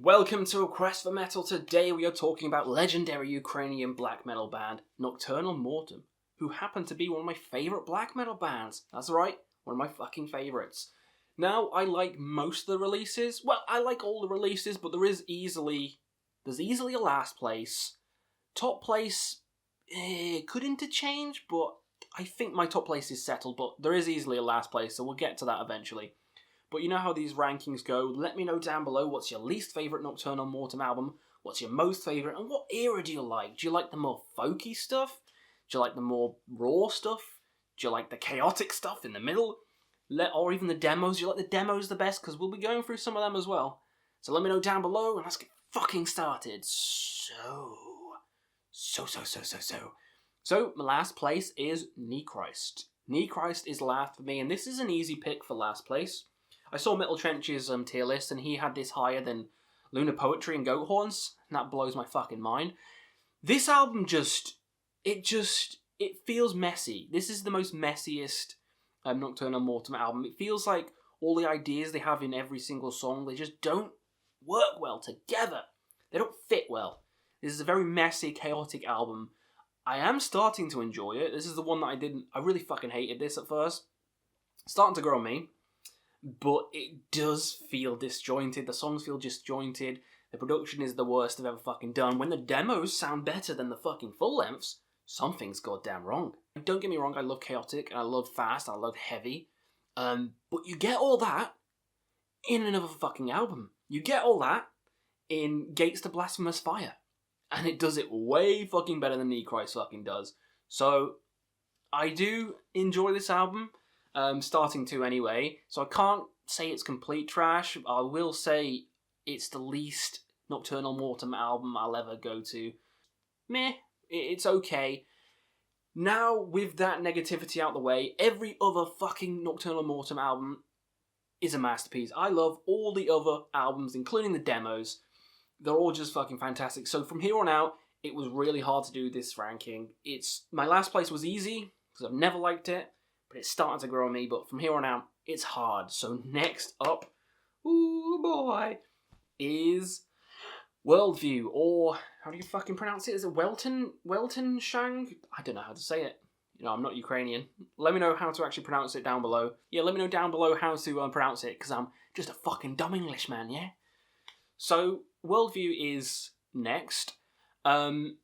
Welcome to A Quest for Metal. Today we are talking about legendary Ukrainian black metal band Nokturnal Mortum, who happen to be one of my favourite black metal bands. That's right, one of my fucking favourites. Now, I like most of the releases. Well, I like all the releases, but there's easily a last place. Top place could interchange, but I think my top place is settled, but there is easily a last place, so we'll get to that eventually. But you know how these rankings go. Let me know down below what's your least favourite Nokturnal Mortum album, what's your most favourite, and what era do you like? Do you like the more folky stuff? Do you like the more raw stuff? Do you like the chaotic stuff in the middle? Or even the demos? Do you like the demos the best? Because we'll be going through some of them as well. So let me know down below, and let's get fucking started. So, my last place is Nechrist. Nechrist is last for me, and this is an easy pick for last place. I saw Metal Trench's tier list, and he had this higher than Lunar Poetry and Goat Horns, and that blows my fucking mind. This album it feels messy. This is the most messiest Nokturnal Mortum album. It feels like all the ideas they have in every single song, they just don't work well together. They don't fit well. This is a very messy, chaotic album. I am starting to enjoy it. This is the one that I really fucking hated this at first. Starting to grow on me. But it does feel disjointed. The songs feel disjointed. The production is the worst I've ever fucking done. When the demos sound better than the fucking full lengths, something's goddamn wrong. Don't get me wrong, I love chaotic, and I love fast, and I love heavy. But you get all that in another fucking album. You get all that in Gates to Blasphemous Fire. And it does it way fucking better than Nechrist fucking does. So, I do enjoy this album. Starting to anyway, so I can't say it's complete trash. I will say it's the least Nokturnal Mortum album I'll ever go to. Meh, it's okay. Now, with that negativity out the way, every other fucking Nokturnal Mortum album is a masterpiece. I love all the other albums, including the demos. They're all just fucking fantastic. So from here on out, it was really hard to do this ranking. My last place was easy, because I've never liked it. But it's starting to grow on me, but from here on out, it's hard. So next up, ooh boy, is Worldview, or how do you fucking pronounce it? Is it Weltanshang? I don't know how to say it. You know, I'm not Ukrainian. Let me know how to actually pronounce it down below. Yeah, let me know down below how to pronounce it, because I'm just a fucking dumb Englishman, yeah? So, Worldview is next.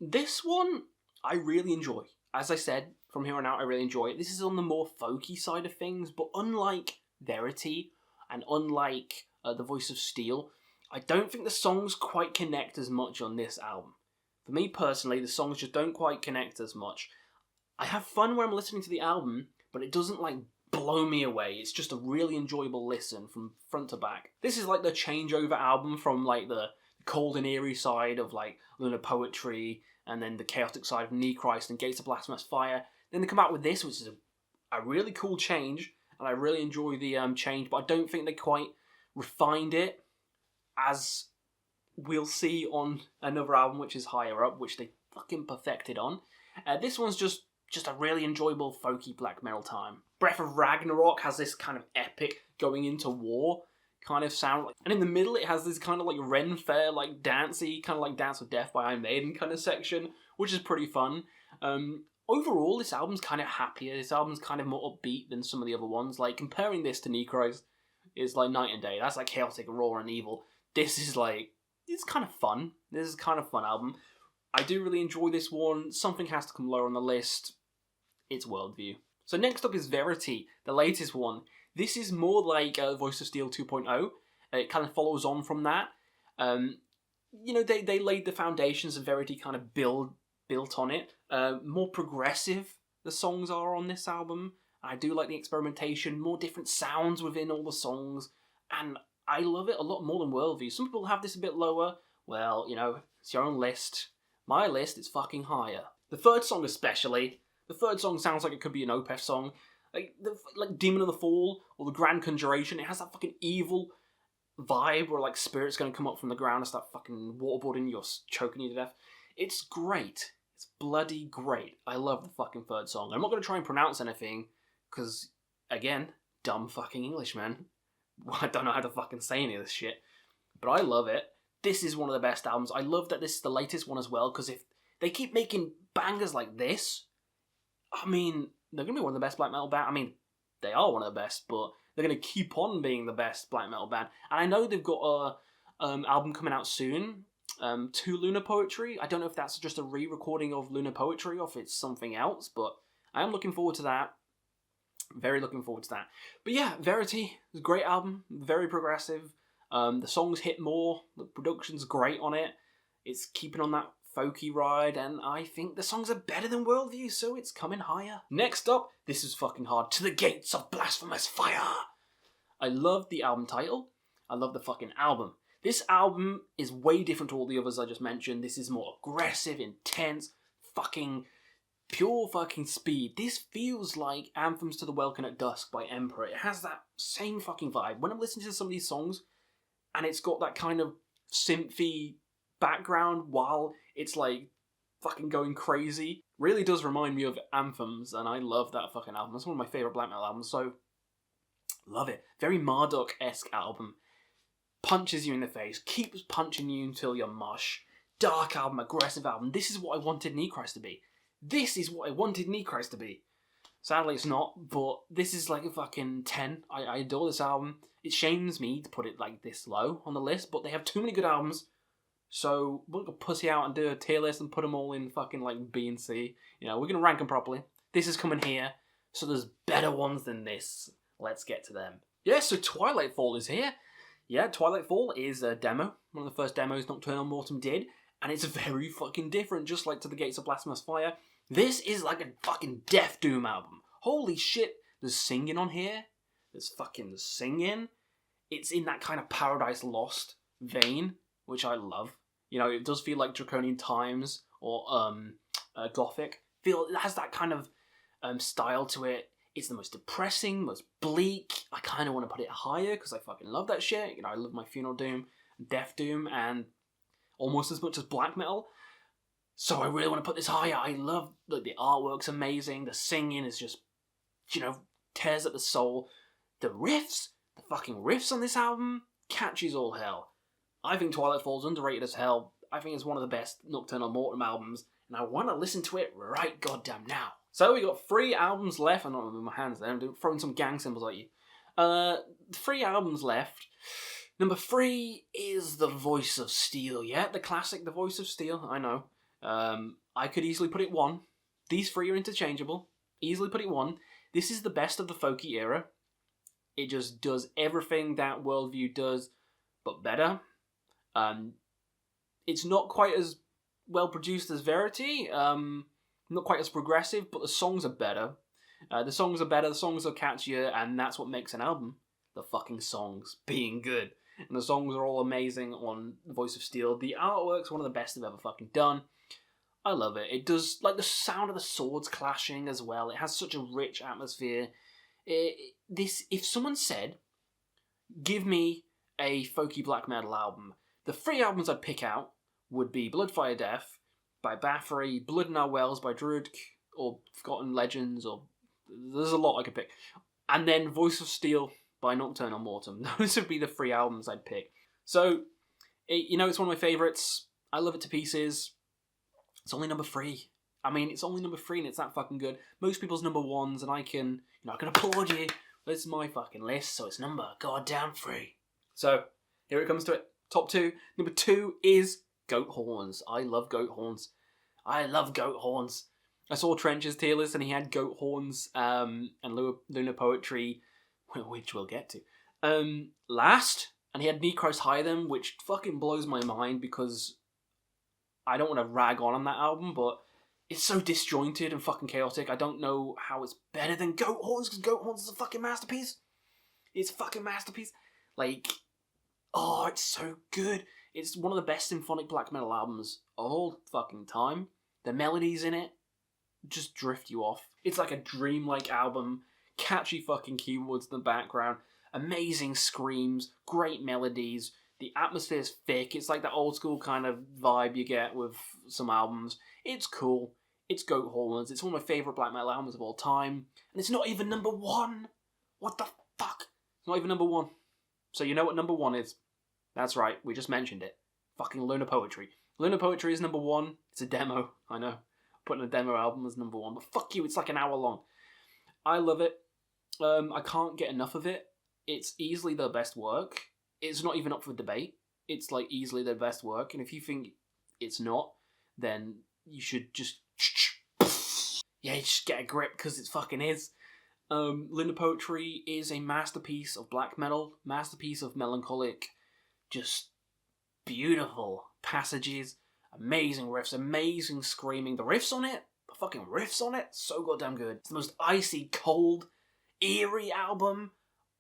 This one, I really enjoy. As I said, from here on out, I really enjoy it. This is on the more folky side of things, but unlike Verity and unlike The Voice of Steel, I don't think the songs quite connect as much on this album. For me personally, the songs just don't quite connect as much. I have fun when I'm listening to the album, but it doesn't blow me away. It's just a really enjoyable listen from front to back. This is like the changeover album from the cold and eerie side of Lunar Poetry, and then the chaotic side of Nechrist and Gates of Blasphemous Fire. Then they come out with this, which is a really cool change, and I really enjoy the change, but I don't think they quite refined it, as we'll see on another album which is higher up, which they fucking perfected on. This one's just a really enjoyable, folky black metal time. Breath of Ragnarok has this kind of epic going into war kind of sound, and in the middle it has this kind of Ren Fair, dancey, kind of Dance with Death by Iron Maiden kind of section, which is pretty fun. Overall, this album's kind of happier. This album's kind of more upbeat than some of the other ones. Comparing this to Nechrist is night and day. That's chaotic, raw, and evil. This is it's kind of fun. This is kind of fun album. I do really enjoy this one. Something has to come lower on the list. It's Worldview. So next up is Verity, the latest one. This is more like Voice of Steel 2.0. It kind of follows on from that. They laid the foundations of Verity, kind of built on it. More progressive the songs are on this album. I do like the experimentation, more different sounds within all the songs, and I love it a lot more than Worldview. Some people have this a bit lower. Well, it's your own list. My list is fucking higher. The third song especially. The third song sounds like it could be an Opeth song. Demon of the Fall or the Grand Conjuration. It has that fucking evil vibe where spirits going to come up from the ground and start fucking waterboarding you or choking you to death. It's great. It's bloody great. I love the fucking third song. I'm not going to try and pronounce anything, because, again, dumb fucking Englishman. I don't know how to fucking say any of this shit. But I love it. This is one of the best albums. I love that this is the latest one as well, because if they keep making bangers like this, I mean, they're going to be one of the best black metal bands. I mean, they are one of the best, but they're going to keep on being the best black metal band. And I know they've got a album coming out soon, to Lunar Poetry. I don't know if that's just a re-recording of Lunar Poetry or if it's something else, but I am looking forward to that. Very looking forward to that. But yeah, Verity is a great album, very progressive. The songs hit more, the production's great on it. It's keeping on that folky ride, and I think the songs are better than Worldview, so it's coming higher. Next up, this is fucking hard, To the Gates of Blasphemous Fire. I love the album title. I love the fucking album. This album is way different to all the others I just mentioned. This is more aggressive, intense, fucking pure fucking speed. This feels like Anthems to the Welkin at Dusk by Emperor. It has that same fucking vibe. When I'm listening to some of these songs, and it's got that kind of synthy background while it's like fucking going crazy, really does remind me of Anthems, and I love that fucking album. It's one of my favourite black metal albums, so love it. Very Marduk-esque album. Punches you in the face, keeps punching you until you're mush. Dark album, aggressive album. This is what I wanted Nechrist to be. This is what I wanted Nechrist to be. Sadly it's not, but this is like a fucking 10. I adore this album. It shames me to put it like this low on the list, but they have too many good albums. So we're going to pussy out and do a tier list and put them all in fucking like B and C. You know, we're going to rank them properly. This is coming here, so there's better ones than this. Let's get to them. Yeah, so Twilight Fall is here. Yeah, Twilight Fall is a demo. One of the first demos Nokturnal Mortum did. And it's very fucking different, just like To the Gates of Blasphemous Fire. This is like a fucking Death Doom album. Holy shit, there's singing on here. There's fucking singing. It's in that kind of Paradise Lost vein, which I love. You know, it does feel like Draconian Times or Gothic. It has that kind of style to it. It's the most depressing, most bleak. I kind of want to put it higher because I fucking love that shit. You know, I love my Funeral Doom, Death Doom, and almost as much as black metal. So I really want to put this higher. I love, like, the artwork's amazing. The singing is just, you know, tears at the soul. The fucking riffs on this album, catchy as all hell. I think Twilight Fall's underrated as hell. I think it's one of the best Nocturnal Mortum albums, and I want to listen to it right goddamn now. So we got 3 albums left. I'm not moving my hands there. I'm throwing some gang symbols at you. 3 albums left. Number 3 is The Voice of Steel. Yeah, the classic The Voice of Steel. I know. I could easily put it 1. These 3 are interchangeable. Easily put it 1. This is the best of the folky era. It just does everything that Worldview does, but better. It's not quite as well produced as Verity. Not quite as progressive, but the songs are better. The songs are catchier, and that's what makes an album. The fucking songs being good. And the songs are all amazing on The Voice of Steel. The artwork's one of the best they've ever fucking done. I love it. It does, like, the sound of the swords clashing as well. It has such a rich atmosphere. If someone said, give me a folky black metal album, the 3 albums I'd pick out would be Blood, Fire, Death by Bathory, Blood in Our Wells by Druid, or Forgotten Legends, or there's a lot I could pick. And then Voice of Steel by Nocturnal Mortum. Those would be the 3 albums I'd pick. So, it's one of my favourites. I love it to pieces. It's only number 3. I mean, it's only number 3 and it's that fucking good. Most people's number 1s, and I can applaud you. This is my fucking list, so it's number goddamn 3. So, here it comes to it. Top 2. Number 2 is Goat Horns. I love Goat Horns. I saw Trench's tier list and he had Goat Horns and Lunar Poetry, which we'll get to, last, and he had Nechrist higher than, which fucking blows my mind because I don't want to rag on that album, but it's so disjointed and fucking chaotic. I don't know how it's better than Goat Horns, because Goat Horns is a fucking masterpiece. It's a fucking masterpiece. Like, oh, it's so good. It's one of the best symphonic black metal albums of all fucking time. The melodies in it just drift you off. It's like a dreamlike album, catchy fucking keyboards in the background, amazing screams, great melodies. The atmosphere's thick. It's like that old school kind of vibe you get with some albums. It's cool. It's Goat Horns. It's one of my favourite black metal albums of all time. And it's not even number 1. What the fuck? It's not even number 1. So you know what number 1 is? That's right, we just mentioned it. fucking Lunar Poetry. Lunar Poetry is number 1. It's a demo, I know. Putting a demo album as number 1, but fuck you, it's like an hour long. I love it. I can't get enough of it. It's easily their best work. It's not even up for debate. It's like easily their best work, and if you think it's not, then you should just just get a grip, because it fucking is. Lunar Poetry is a masterpiece of black metal, masterpiece of melancholic, just beautiful passages, amazing riffs, amazing screaming. The riffs on it, so goddamn good. It's the most icy, cold, eerie album.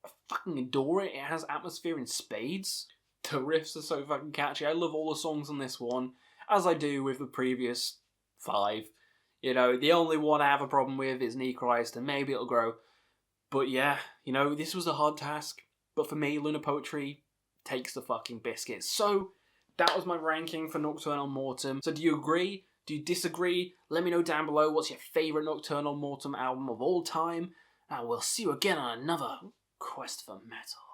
I fucking adore it. It has atmosphere in spades. The riffs are so fucking catchy. I love all the songs on this one, as I do with the previous 5. You know, the only one I have a problem with is Knee Christ, and maybe it'll grow. But yeah, you know, this was a hard task. But for me, Lunar Poetry takes the fucking biscuit. So, that was my ranking for Nokturnal Mortum. So do you agree? Do you disagree? Let me know down below what's your favourite Nokturnal Mortum album of all time. And we'll see you again on another Quest for Metal.